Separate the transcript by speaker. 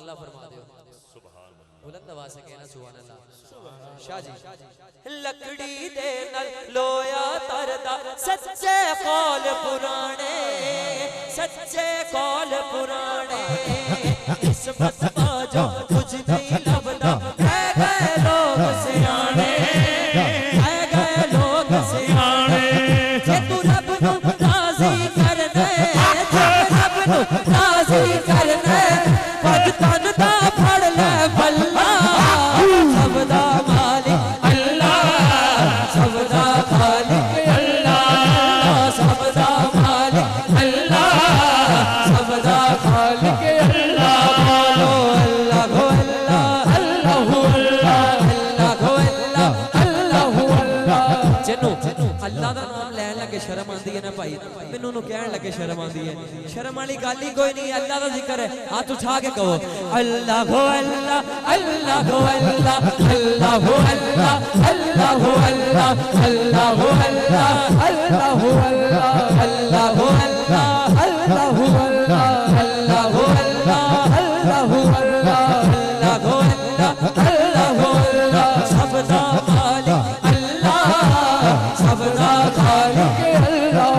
Speaker 1: अल्लाह फरमा दो। बुलंद आवाज से कहना सुभान अल्लाह। शाह जी लकड़ी दे नल लोया तरदा सच्चे कौल पुराने, सच्चे कौल पुराने किस्मत बाजो कुछ नहीं लभदा है गए लोग सियाने, है गए लोग सियाने। जे तू रब नू राजी करने, जे रब नू राजी करने पग तन दा फड़ ले बल्ला, सबदा मालिक अल्लाह, सबदा खालिक अल्लाह, सबदा मालिक अल्लाह, सबदा खालिक अल्लाह। बोलो अल्लाह हो अल्लाह, अल्लाह हो अल्लाह, अल्लाह हो अल्लाह, अल्लाह हो अल्लाह। जिन्नू अल्लाह दा नाम लैन लगे शर्म आंदी है ना भाई, मैनू नु कहन लगे शर्म आंदी है। शर्म वाली गल ही कोई नहीं, अल्लाह दा जिक्र है। हाथ उठा के कहो अल्लाह हो अल्लाह, अल्लाह हो अल्लाह, अल्लाह हो अल्लाह, अल्लाह हो अल्लाह, अल्लाह हो अल्लाह, अल्लाह हो अल्लाह, अल्लाह हो अल्लाह, अल्लाह हो अल्लाह, अल्लाह हो अल्लाह, अल्लाह हो अल्लाह, अल्लाह हो अल्लाह, अल्लाह हो अल्लाह। सबदा मालिक अल्लाह, सबदा खालिक अल्लाह।